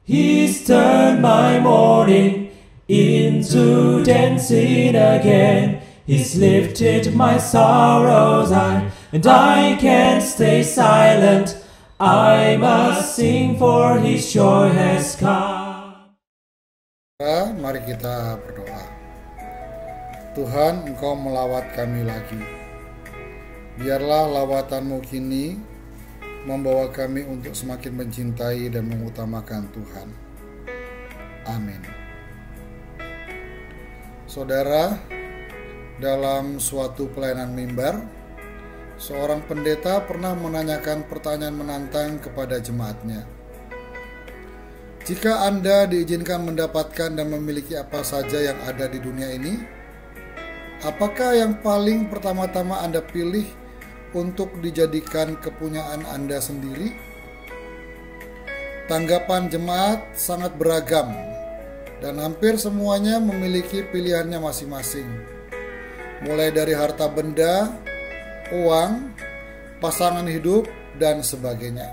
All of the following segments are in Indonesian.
He's turned my mourning into dancing again. He's lifted my sorrows high, and I can't stay silent. I must sing, for His joy has come. Mari kita berdoa. Tuhan, Engkau melawat kami lagi. Biarlah lawatan-Mu kini membawa kami untuk semakin mencintai dan mengutamakan Tuhan. Amin. Saudara, dalam suatu pelayanan mimbar, seorang pendeta pernah menanyakan pertanyaan menantang kepada jemaatnya. Jika Anda diizinkan mendapatkan dan memiliki apa saja yang ada di dunia ini, apakah yang paling pertama-tama Anda pilih untuk dijadikan kepunyaan Anda sendiri? Tanggapan jemaat sangat beragam dan hampir semuanya memiliki pilihannya masing-masing. Mulai dari harta benda, uang, pasangan hidup, dan sebagainya.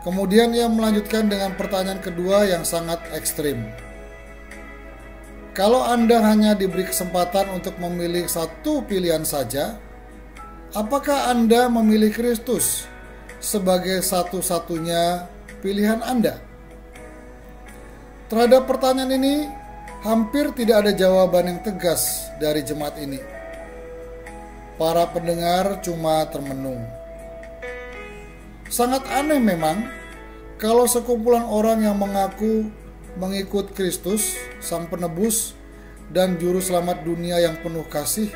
Kemudian ia melanjutkan dengan pertanyaan kedua yang sangat ekstrim. Kalau Anda hanya diberi kesempatan untuk memilih satu pilihan saja, apakah Anda memilih Kristus sebagai satu-satunya pilihan Anda? Terhadap pertanyaan ini, hampir tidak ada jawaban yang tegas dari jemaat ini. Para pendengar cuma termenung. Sangat aneh memang kalau sekumpulan orang yang mengaku mengikut Kristus, Sang Penebus dan Juru Selamat dunia yang penuh kasih,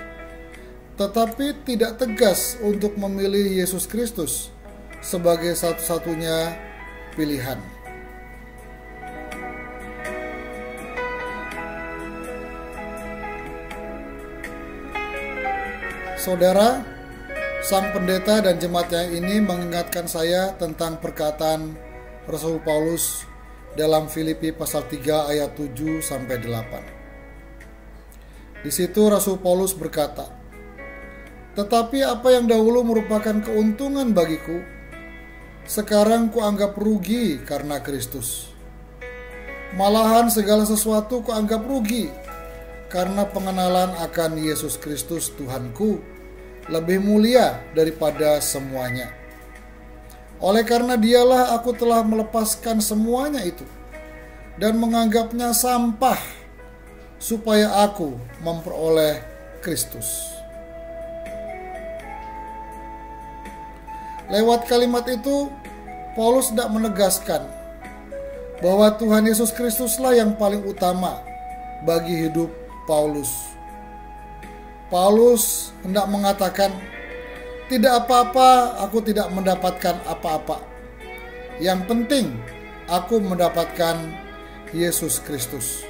tetapi tidak tegas untuk memilih Yesus Kristus sebagai satu-satunya pilihan. Saudara, sang pendeta dan jemaatnya ini mengingatkan saya tentang perkataan Rasul Paulus dalam Filipi pasal 3 ayat 7 sampai 8. Di situ Rasul Paulus berkata, "Tetapi apa yang dahulu merupakan keuntungan bagiku, sekarang kuanggap rugi karena Kristus. Malahan segala sesuatu kuanggap rugi karena pengenalan akan Yesus Kristus Tuhanku lebih mulia daripada semuanya. Oleh karena Dialah aku telah melepaskan semuanya itu dan menganggapnya sampah supaya aku memperoleh Kristus." Lewat kalimat itu, Paulus tidak menegaskan bahwa Tuhan Yesus Kristuslah yang paling utama bagi hidup Paulus. Paulus hendak mengatakan, "Tidak apa-apa, aku tidak mendapatkan apa-apa. Yang penting, aku mendapatkan Yesus Kristus.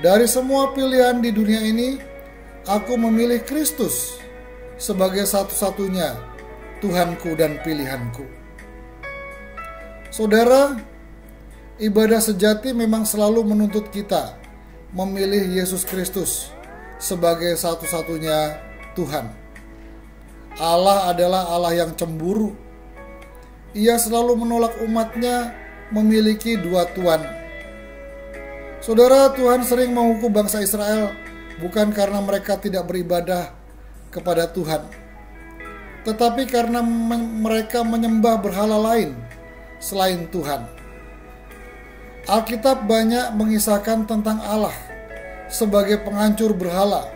Dari semua pilihan di dunia ini, aku memilih Kristus sebagai satu-satunya Tuhanku dan pilihanku." Saudara, ibadah sejati memang selalu menuntut kita memilih Yesus Kristus sebagai satu-satunya Tuhan. Allah adalah Allah yang cemburu. Ia selalu menolak umatnya memiliki dua Tuhan. Saudara, Tuhan sering menghukum bangsa Israel bukan karena mereka tidak beribadah kepada Tuhan, tetapi karena mereka menyembah berhala lain selain Tuhan. Alkitab banyak mengisahkan tentang Allah sebagai penghancur berhala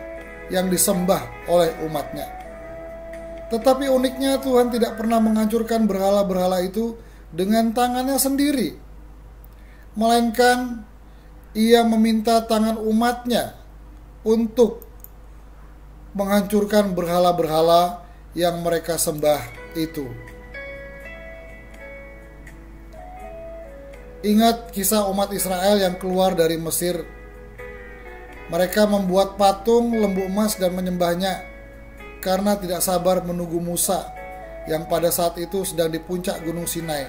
yang disembah oleh umatnya. Tetapi uniknya Tuhan tidak pernah menghancurkan berhala-berhala itu dengan tangannya sendiri, melainkan Ia meminta tangan umatnya untuk menghancurkan berhala-berhala yang mereka sembah itu. Ingat kisah umat Israel yang keluar dari Mesir. Mereka membuat patung lembu emas dan menyembahnya karena tidak sabar menunggu Musa yang pada saat itu sedang di puncak Gunung Sinai.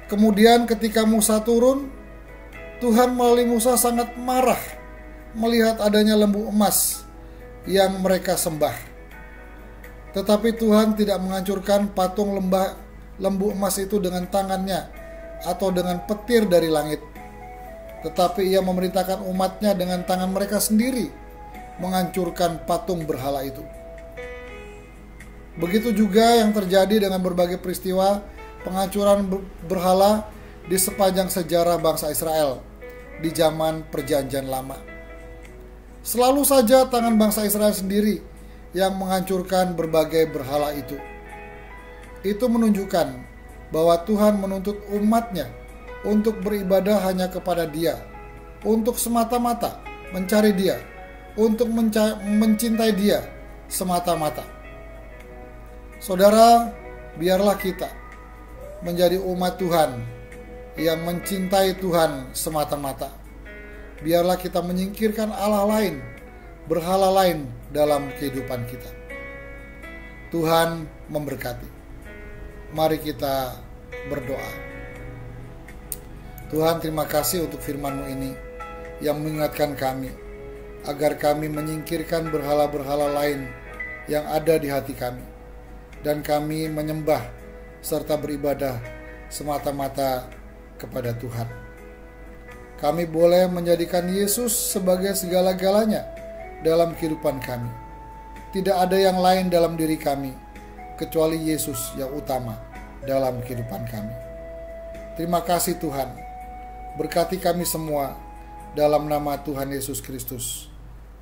Kemudian ketika Musa turun, Tuhan melalui Musa sangat marah melihat adanya lembu emas yang mereka sembah. Tetapi Tuhan tidak menghancurkan patung lembu emas itu dengan tangannya atau dengan petir dari langit. Tetapi ia memerintahkan umatnya dengan tangan mereka sendiri menghancurkan patung berhala itu. Begitu juga yang terjadi dengan berbagai peristiwa penghancuran berhala di sepanjang sejarah bangsa Israel di zaman Perjanjian Lama. Selalu saja tangan bangsa Israel sendiri yang menghancurkan berbagai berhala itu. Itu menunjukkan bahwa Tuhan menuntut umatnya untuk beribadah hanya kepada Dia, untuk semata-mata mencari Dia, untuk mencintai Dia semata-mata. Saudara, biarlah kita menjadi umat Tuhan yang mencintai Tuhan semata-mata. Biarlah kita menyingkirkan Allah lain, berhala lain dalam kehidupan kita. Tuhan memberkati. Mari kita berdoa. Tuhan, terima kasih untuk firman-Mu ini yang mengingatkan kami agar kami menyingkirkan berhala-berhala lain yang ada di hati kami, dan kami menyembah serta beribadah semata-mata kepada Tuhan. Kami boleh menjadikan Yesus sebagai segala-galanya dalam kehidupan kami. Tidak ada yang lain dalam diri kami kecuali Yesus yang utama dalam kehidupan kami. Terima kasih Tuhan. Berkati kami semua dalam nama Tuhan Yesus Kristus,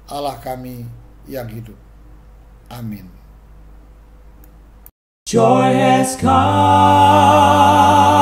Allah kami yang hidup. Amin. Joy has come.